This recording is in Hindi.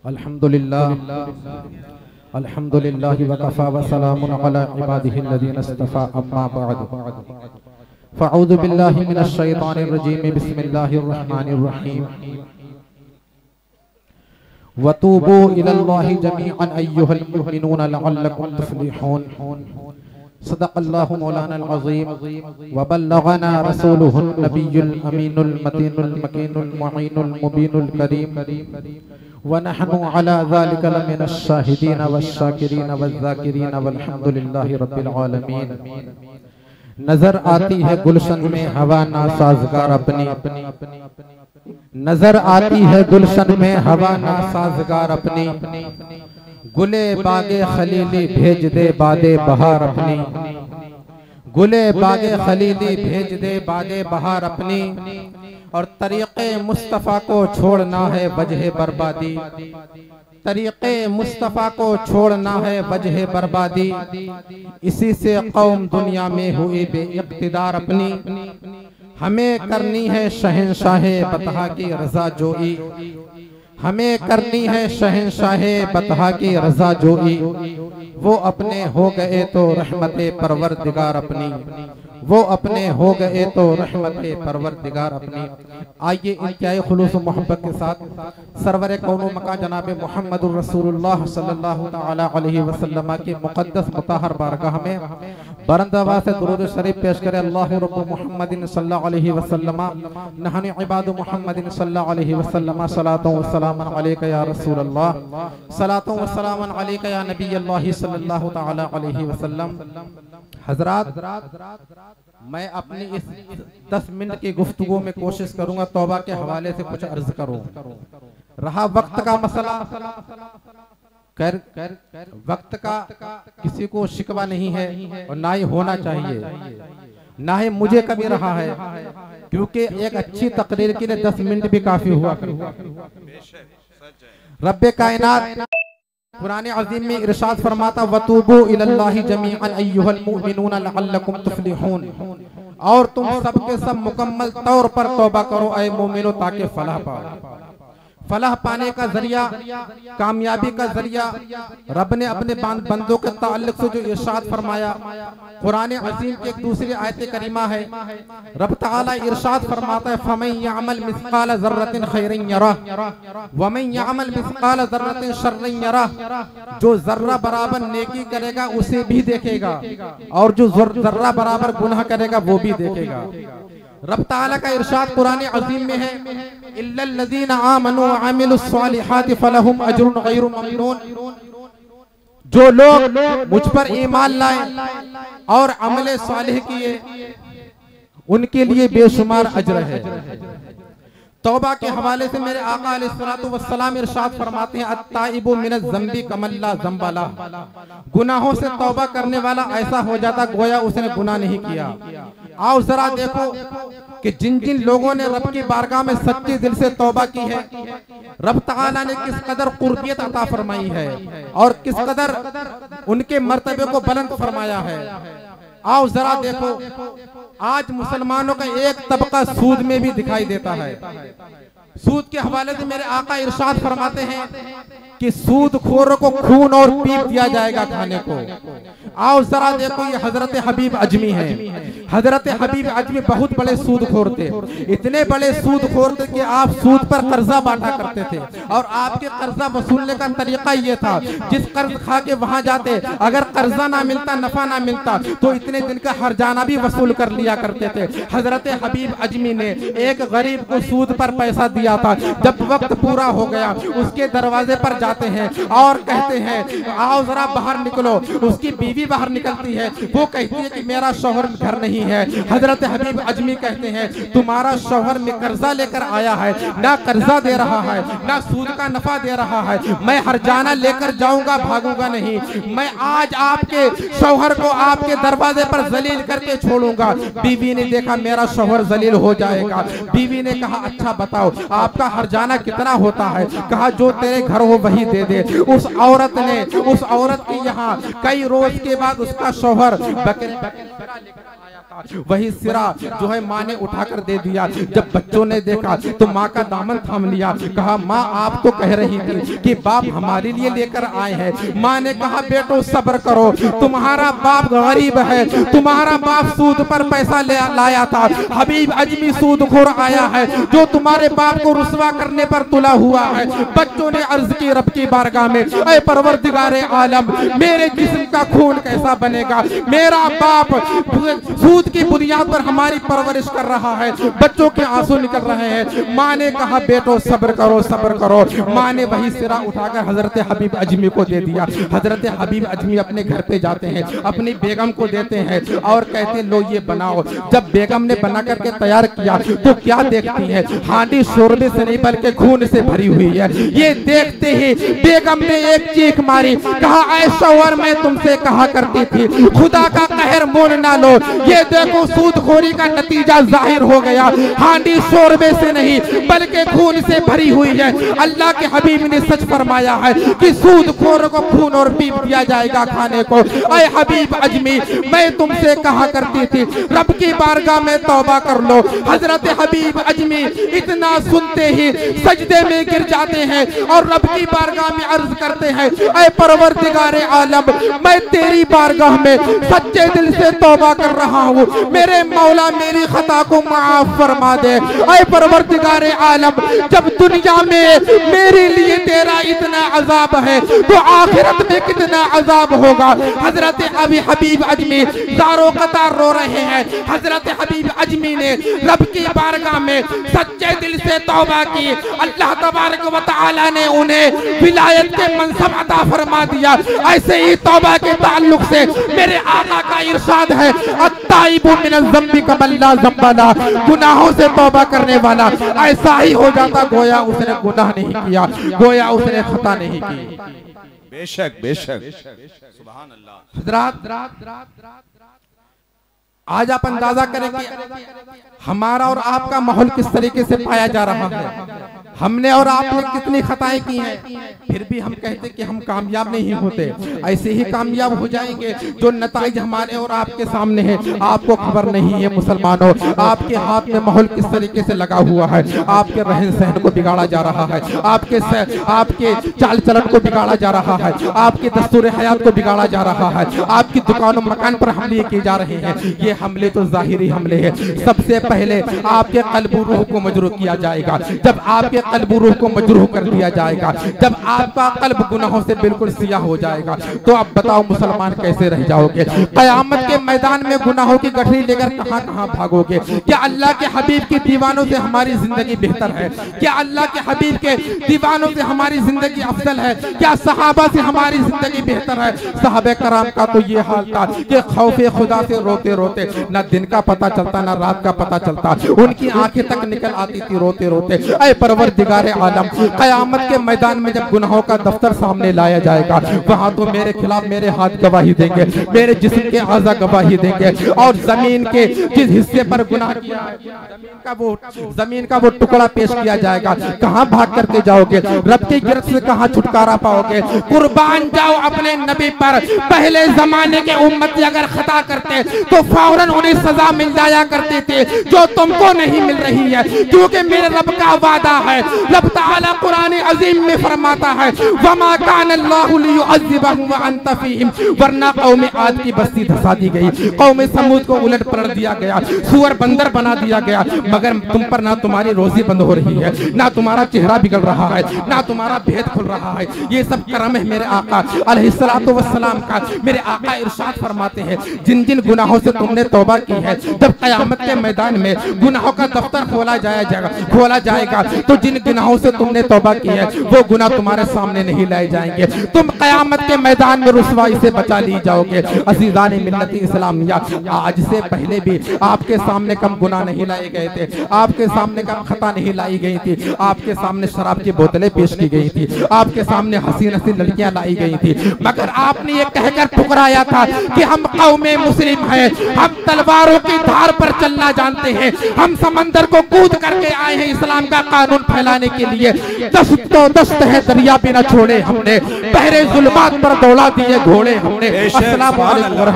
अल्हम्दुलिल्लाह अल्हम्दुलिल्लाहि व कफ़ा व सलामुन अला इबादिहिल्लज़ीना इस्तफ़ा अम्मा बअद फ़अऊज़ु बिल्लाहि मिनश शैतानिर रजीम बिस्मिल्लाहिर रहमानिर रहीम वतूबू इलल्लाहि जमीअन अय्युहल मुमिनून लअल्लकुम तुफ्लिहून सदक़ल्लाहु मौलाना अज़ीम व बल्लगना रसूलुहुन नबियुल अमीनुल मतीनुल मकीनुल मुईनुल मुबीनुल करीम व नहनु अला ज़ालिका लमिनश शाहिदीन वश्शाकिरीन वज़्ज़ाकिरीन वल्हम्दुलिल्लाहि रब्बिल आलमीन। नजर आती है गुलशन में हवा नासाज़गार अपनी, नजर आती है गुलशन में हवा नासाज़गार अपनी, गुले बागे खलीली भेज दे बादे बहार अपनी, गुले बागे खलीली भेज दे बादे बहार अपनी, और तरीक़े मुस्तफ़ा को छोड़ना है वजह बर्बादी, तरीक़े मुस्तफ़ा को छोड़ना है वजह बर्बादी, इसी से कौम दुनिया में हुई बेइक़्तिदार अपनी, हमें करनी है शहंशाहे बतहा की रज़ा जोई, हमें करनी है शहंशाहे बतहा की रज़ा जोई, वो अपने हो गए तो रहमते परवरदिगार अपनी, वो अपने हो गए तो रहमते परवरदिगार अपनी। आइए इंतहाई खुलूस मोहब्बत के साथ सरवरे कौनो मका जनाब मुहम्मदुर रसूलुल्लाह सल्लल्लाहु तआला अलैहि वसल्लम के मुक़द्दस मुताहर बारगाह में बरंदवा से दुरूद शरीफ पेश करें। अल्लाहु रब्बु मुहम्मदिन सल्लल्लाहु अलैहि वसल्लम नहनु इबादु मुहम्मदिन सल्लल्लाहु अलैहि वसल्लम सलातो व सलामन अलैका या रसूलल्लाह, सलातो व सलामन अलैका या नबीयल्लाह सल्लल्लाहु तआला अलैहि वसल्लम। हजरात, मैं अपनी इस 10 मिनट की गुफ्तगू में कोशिश करूंगा तौबा के हवाले से कुछ अर्ज करूं। रहा वक्त का मसला, वक्त का किसी को शिकवा नहीं है और ना ही होना चाहिए, ना ही मुझे कभी रहा है, क्योंकि एक अच्छी तकरीर के लिए 10 मिनट भी काफी हुआ। रब्बे कायनात कुरान अज़ीम में इरशाद फरमाता वतूबू इलल्लाहि जमीअन अय्युहल मुमिनून लअल्लकुम तुफ्लिहून, और तुम सब के सब मुकम्मल तौर पर तौबा करो ऐ मोमिनो ताकि फलाह पाओ। फलाह पाने का जरिया, कामयाबी का जरिया रब ने अपने बंदों के ताल्लुक से जो इरशाद फरमाया कुरान अज़ीम की एक दूसरी आयत करीमा है। रब ताला इरशाद फरमाता है फमन यअमल मिस्काल ज़र्रतिन खैरन यरह व मन यअमल मिस्काल ज़र्रतिन शर्रन यरह, जो जर्रा बराबर नेकी करेगा उसे भी देखेगा और जो जर्रा बराबर गुनाह करेगा वो भी देखेगा। रब ताला का इरशाद कुरान अज़ीम में है इल्लल्लज़ीना आमनू व अमिलुस्सालिहाति फलहुम अज्रुन गैरु ममनून, जो लोग मुझ पर ईमान लाए और अमले सालिह किए उनके लिए बेशुमार अजर है। तौबा के हवाले से मेरे आका अलैहिस्सलातु वस्सलाम इरशाद फरमाते हैं अत्ताइबु मिनज़ ज़म्बि कमल्ला ज़म्बा ला, गुनाहों से तौबा करने वाला ऐसा हो जाता गोया उसने गुनाह नहीं किया। आओ जरा देखो कि जिन जिन लोगों ने रब की बारगाह में सच्चे दिल से तौबा की है, रब ताला ने किस कदर कुर्बियत अता फरमाई है और किस कदर उनके मर्तबे को बुलंद फरमाया है। आओ जरा देखो, आज मुसलमानों का एक तबका सूद में भी दिखाई देता है। सूद के हवाले से मेरे आका इरशाद फरमाते हैं कि सूद खोरों को खून और पीप दिया जाएगा खाने को। आओ जरा देखो, ये हजरत हबीब अजमी है। हजरत हबीब अजमी बहुत बड़े सूदखोर थे, इतने बड़े सूदखोर थे कि आप सूद पर कर्जा बांटा करते थे और आपके कर्जा वसूलने का तरीका ये था, जिस कर्ज खा के वहां जाते अगर कर्जा ना मिलता, नफा ना मिलता तो इतने दिन का हरजाना भी वसूल कर लिया करते थे। हजरत हबीब अजमी ने एक गरीब को सूद पर पैसा दिया था। जब वक्त पूरा हो गया उसके दरवाजे पर जाते हैं और कहते हैं आओ जरा बाहर निकलो। उसकी बीवी बाहर निकलती है, वो कहती है कि मेरा शौहर घर नहीं है। हजरत हबीब अजमी कहते हैं तुम्हारा शौहर में कर्जा लेकर आया है, ना कर्जा दे रहा है ना सूद का नफा दे रहा है, मैं हरजाना लेकर जाऊंगा, भागूंगा नहीं। मैं आज आपके शौहर को आपके दरवाजे पर जलील करके छोड़ूंगा। बीवी ने देखा मेरा शौहर जलील हो जाएगा। बीवी ने कहा अच्छा बताओ आपका हरजाना कितना होता है? कहा जो तेरे घर हो वही दे दे। उस औरत के यहाँ कई रोज के बाद उसका शौहर बकरा लेकर आया था। वही सिरा जो है माँ ने उठाकर दे दिया। जब बच्चों ने देखा तो माँ का दामन थाम लिया, कहा माँ आप तो कह रही थी कि बाप हमारे लिए लेकर आए हैं। माँ ने कहा बेटो सब्र करो, तुम्हारा बाप गरीब है, तुम्हारा बाप सूद पर पैसा लाया था, हबीब अजमी सूदखोर आया है जो तुम्हारे बाप को रुसवा करने पर तुला हुआ है। बच्चों ने अर्ज की रब की बारगाह में, ऐ परवरदिगारे आलम मेरे जिस्म का खून कैसा बनेगा, मेरा बाप सूद की बुनियाद पर हमारी परवरिश कर रहा है, बच्चों के आंसू निकल रहे हैं। माँ ने कहा बेटो सब्र करो सब्र करो। माँ ने वही सिरा उठाकर हजरत हबीब अजमी को दे दिया। हजरत हबीब अजमी अपने घर पे जाते हैं, अपनी बेगम को देते हैं और कहते लो ये बनाओ। जब बेगम ने बना करके तैयार किया तो क्या देखती है, हांडी शोरबे से नहीं बल्कि खून से भरी हुई है। ये देखते ही बेगम ने एक चीख मारी, कहा ऐ शौहर मैं तुमसे कहा करती थी खुदा का कहर मोल ना लो। ये देखो सूदखोरी का नतीजा जाहिर हो गया, हांडी शोरबे से नहीं बल्कि खून से भरी हुई है। अल्लाह के हबीब ने सच फरमाया है कि सूदखोर को खून और पीप दिया जाएगा खाने को। ऐ हबीब अजमी मैं तुमसे कहा करती थी रब की बारगाह में तौबा कर लो। हजरत हबीब अजमी इतना सुनते ही सजदे में गिर जाते हैं और रब की बारगाह में अर्ज करते हैं ऐ परवरदिगारे आलम मैं तेरी बारगाह में सच्चे दिल से तौबा कर रहा हूँ, मेरे मौला मेरी खता को माफ फरमा दे। ऐ परवरदिगारे आलम जब दुनिया में मेरे लिए तेरा इतना अजाब है तो आखिरत में कितना अजाब होगा। हजरत अभी हबीब अजमी दारो कतार रो रहे हैं। हजरत हबीब अजमी ने रब की बारगाह में सच्चे दिल से तौबा की। अल्लाह तबारक व तआला ने उन्हें विलायत के मनसब अता फरमा दिया। ऐसे ही तौबा के ताल्लुक से मेरे आका का इरशाद है अत्ताइबु मिनज़ ज़म्बि कमल्ला ज़म्बला, गुनाहों से तौबा करने वाला ऐसा ही हो जाता गोया उसने गुनाह नहीं किया, गोया उसने खता नहीं की। बेशक बेशक सुभान अल्लाह। हज़रात आज आप अंदाजा करें कि हमारा और आपका माहौल किस तरीके से पाया जा रहा है। हमने और आपने कितनी खताएं की हैं, फिर भी हम कहते कि हम कामयाब नहीं होते। ऐसे ही कामयाब हो जाएंगे जो नताइज हमारे और आपके सामने है। आपको खबर नहीं है मुसलमानों, आपके हाथ में माहौल किस तरीके से लगा हुआ है। आपके रहन सहन को बिगाड़ा जा रहा है, आपके चाल चलन को बिगाड़ा जा रहा है, आपके दस्तूर हयात को बिगाड़ा जा रहा है, आपकी दुकानों मकान पर हमले किए जा रहे हैं। ये हमले तो जाहिरी हमले हैं। सबसे पहले आपके कल्ब रूह को मजरूह किया जाएगा। जब आपके कल्ब रूह को मजरूह कर दिया जाएगा, जब आपका कल्ब गुनाहों से बिल्कुल सियाह हो जाएगा, तो अब बताओ मुसलमान कैसे रह जाओगे। कयामत के मैदान में गुनाहों की गठरी लेकर कहां कहां भागोगे। क्या अल्लाह के हबीब के दीवानों से हमारी जिंदगी बेहतर है? क्या अल्लाह के हबीब के दीवानों से हमारी जिंदगी अफजल है? क्या सहाबा से हमारी जिंदगी बेहतर है? सहाबे कराम का तो ये हाल था कि खौफे खुदा से रोते रोते न दिन का पता चलता न रात का पता चलता, उनकी आंखें तक निकल आती थी रोते रोते। ऐ परवरदिगारे आलम कयामत के मैदान में जब गुनाहों का दफ्तर सामने लाया जाएगा, वहां तो मेरे खिलाफ मेरे हाथ गवाही देंगे, मेरे जिस्म के आज़ा गवाही देंगे, और जमीन के जिस हिस्से पर गुनाह किया जमीन का वो टुकड़ा पेश किया जाएगा। कहां भाग करके जाओगे? रब की गिरफ्त से कहां छुटकारा पाओगे? कुर्बान जाओ अपने नबी पर। पहले जमाने के उम्मती अगर खता करते तो फौरन उन्हें सजा मिल जाया करती थी, जो तुमको नहीं मिल रही है, क्योंकि मेरे रब का वादा है। रब ताला कुरान अजीम में फरमाता है वमा कान अल्लाहु लियुअज़्ज़िबहुम व अंत फीहिम, वरना कौम आद की बस्ती धसा दी गई, कौम समूद को उलट पलट दिया गया, सुअर बंदर बना दिया गया, मगर तुम पर ना तुम्हारी रोजी बंद हो रही है, ना तुम्हारा चेहरा बिगड़ रहा है, ना तुम्हारा भेद खुल रहा है। ये सब करम है मेरे आका अलैहिस्सलातु वस्सलाम का। मेरे आका इरशाद फरमाते हैं जिन जिन गुनाहों से तुमने तौबा की है, जब कयामत के मैदान में गुनाहों का दफ्तर खोला जाएगा तो जिन गुनाहों से तुमने तौबा की है वो गुनाह तुम्हारे सामने नहीं लाए जाएंगे। तुम कयामत के मैदान में रुसवाई से बचा ली जाओगे। अज़ीज़ान मिल्लत इस्लामिया, आज से पहले भी आपके सामने कम गुनाह नहीं लाए गए थे, आपके सामने कम खता नहीं लाई गई थी, आपके सामने शराब की बोतलें पेश की गई थी, आपके सामने हसीन हसीन लड़कियां लाई गई थी, मगर आपने ये कहकर ठुकराया था कि हम कौमे मुस्लिम हैं, हम तलवारों की धार पर चलना जानते हैं, हम समंदर को कूद करके आए हैं इस्लाम का कानून फैलाने के लिए। दस्त है दरिया भी न छोड़े हमने, पहरे जुल्मात पर दौड़ा दिए घोड़े हमने। अस्सलाम वालेकुम।